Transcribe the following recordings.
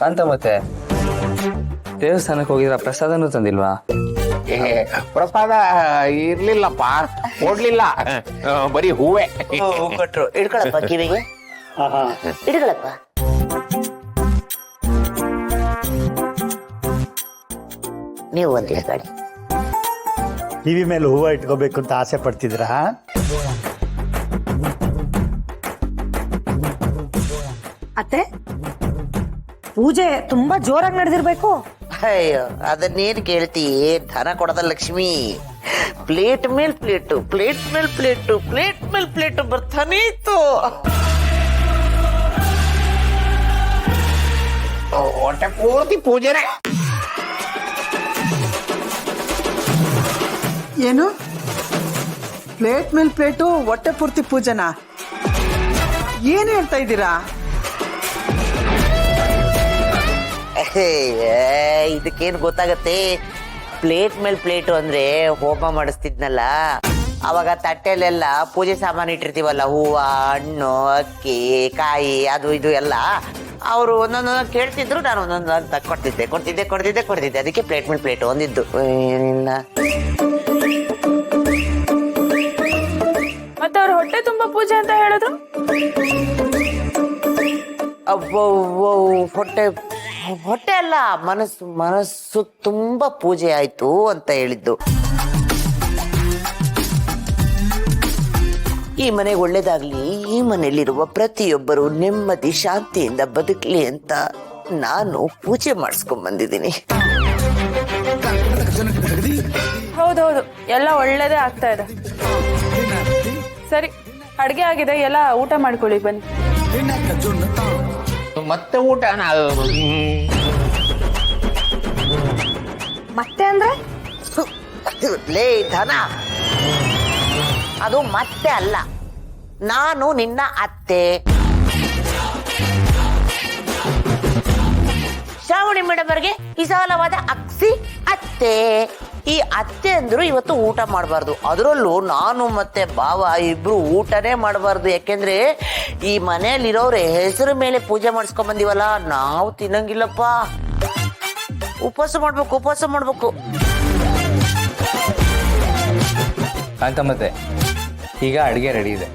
ಅಂತ ಮತ್ತೆ ದೇವಸ್ಥಾನಕ್ಕೆ ಹೋಗಿದ್ರ ಪ್ರಸಾದನೂ ತಂದಿಲ್ವಾ? ಪ್ರಸಾದ ಇರ್ಲಿಲ್ಲಪ್ಪ, ಕೊಡ್ಲಿಲ್ಲ, ಬರೀ ಹೂವೆ ಕೊಟ್ರು. ಇಡ್ಕೊಳಪ್ಪ ಕಿವಿಗೆ, ಇಡ್ಕೊಳಪ್ಪ. ನೀವು ಒಂದಿನ ಗಾಡಿ ಕಿವಿ ಮೇಲೆ ಹೂವು ಇಟ್ಕೋಬೇಕು ಅಂತ ಆಸೆ ಪಡ್ತಿದ್ರಾ? ಅತ್ತೆ, ಪೂಜೆ ತುಂಬಾ ಜೋರಾಗಿ ನಡೆದಿರ್ಬೇಕು. ಅಯ್ಯೋ, ಅದನ್ನೇನ್ ಕೇಳ್ತಿ? ಧನ ಕೊಡದ ಲಕ್ಷ್ಮಿ. ಪ್ಲೇಟ್ ಮೇಲ್ ಪ್ಲೇಟು, ಪ್ಲೇಟ್ ಮೇಲ್ ಪ್ಲೇಟು, ಪ್ಲೇಟ್ ಮೇಲ್ ಪ್ಲೇಟು ಬರ್ತಾನೆ ಇತ್ತು. ಹೊಟ್ಟೆ ಪೂರ್ತಿ ಪೂಜೆನೆ. ಏನು ಪ್ಲೇಟ್ ಮೇಲ್ ಪ್ಲೇಟು ಹೊಟ್ಟೆ ಪೂರ್ತಿ ಪೂಜನಾ? ಏನ್ ಹೇಳ್ತಾ ಇದ್ದೀರಾ? ಇದಕ್ಕೇನು ಗೊತ್ತಾಗತ್ತೆ? ಪ್ಲೇಟ್ ಮೇಲ್ ಪ್ಲೇಟು ಅಂದ್ರೆ ಹೋಮ ಮಾಡಿಸ್ತಿದ್ನಲ್ಲ, ಅವಾಗ ತಟ್ಟೆಲೆಲ್ಲ ಪೂಜೆ ಸಾಮಾನು ಇಟ್ಟಿರ್ತೀವಲ್ಲ, ಹೂವ, ಹಣ್ಣು, ಅಕ್ಕಿ, ಕಾಯಿ, ಅದು ಇದು ಎಲ್ಲ. ಅವರು ಒಂದೊಂದೊಂದು ಕೇಳ್ತಿದ್ರು, ನಾನು ಒಂದೊಂದು ಕೊಡ್ತಿದ್ದೆ. ಅದಕ್ಕೆ ಪ್ಲೇಟ್ ಮೇಲ್ ಪ್ಲೇಟು ಒಂದಿದ್ದು. ಏನಿಲ್ಲ. ಮತ್ತೆ ಅವ್ರ ಹೊಟ್ಟೆ ತುಂಬಾ ಪೂಜೆ ಅಂತ ಹೇಳಿದ್ರು. ಹೊಟ್ಟೆ ಅಲ್ಲ, ಮನಸ್ಸು ತುಂಬಾ ಪೂಜೆ ಆಯ್ತು ಅಂತ ಹೇಳಿದ್ದು. ಈ ಮನೆಗೆ ಒಳ್ಳೇದಾಗ್ಲಿ, ಈ ಮನೆಯಲ್ಲಿರುವ ಪ್ರತಿಯೊಬ್ಬರು ನೆಮ್ಮದಿ ಶಾಂತಿಯಿಂದ ಬದುಕಲಿ ಅಂತ ನಾನು ಪೂಜೆ ಮಾಡಿಸ್ಕೊಂಡ್ ಬಂದಿದ್ದೀನಿ. ಹೌದೌದು, ಎಲ್ಲ ಒಳ್ಳೇದೇ ಆಗ್ತಾ ಇದೆ. ಸರಿ, ಅಡ್ಗೆ ಆಗಿದೆ, ಎಲ್ಲ ಊಟ ಮಾಡ್ಕೊಳ್ಳಿ ಬನ್ನಿ. ಮತ್ತೆ ಊಟ? ಮತ್ತೆ ಅಂದ್ರೆ ಲೇ ಧನ, ಅದು ಮತ್ತೆ ಅಲ್ಲ, ನಾನು ನಿನ್ನ ಅತ್ತೆ. ಶ್ರಾವಣಿ ಮೇಡಮ್ ಅವರಿಗೆ ವಿಶಾಲವಾದ ಅಕ್ಸಿ ಅತ್ತೆ. ಈ ಅತ್ತೆ ಅಂದ್ರು ಇವತ್ತು ಊಟ ಮಾಡಬಾರ್ದು. ಅದರಲ್ಲೂ ನಾನು ಮತ್ತೆ ಭಾವ ಇಬ್ರು ಊಟನೇ ಮಾಡಬಾರ್ದು. ಯಾಕೆಂದ್ರೆ ಈ ಮನೆಯಲ್ಲಿರೋರೆ ಹೆಸರು ಮೇಲೆ ಪೂಜೆ ಮಾಡಿಸ್ಕೊಂಡ್ ಬಂದಿವಲ್ಲ, ನಾವು ತಿನ್ನಂಗಿಲ್ಲಪ್ಪ. ಉಪವಾಸ ಮಾಡ್ಬೇಕು. ಅಂತ ಮತ್ತೆ ಈಗ ಅಡುಗೆ ರೆಡಿ ಇದೆ.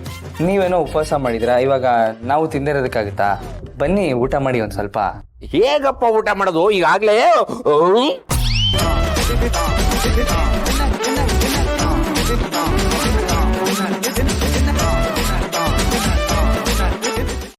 ನೀವೇನೋ ಉಪವಾಸ ಮಾಡಿದ್ರಾ? ಇವಾಗ ನಾವು ತಿಂದಿರೋದಕ್ಕಾಗುತ್ತಾ? ಬನ್ನಿ ಊಟ ಮಾಡಿ ಒಂದ್ ಸ್ವಲ್ಪ. ಹೇಗಪ್ಪ ಊಟ ಮಾಡೋದು ಈಗಾಗ್ಲೇ?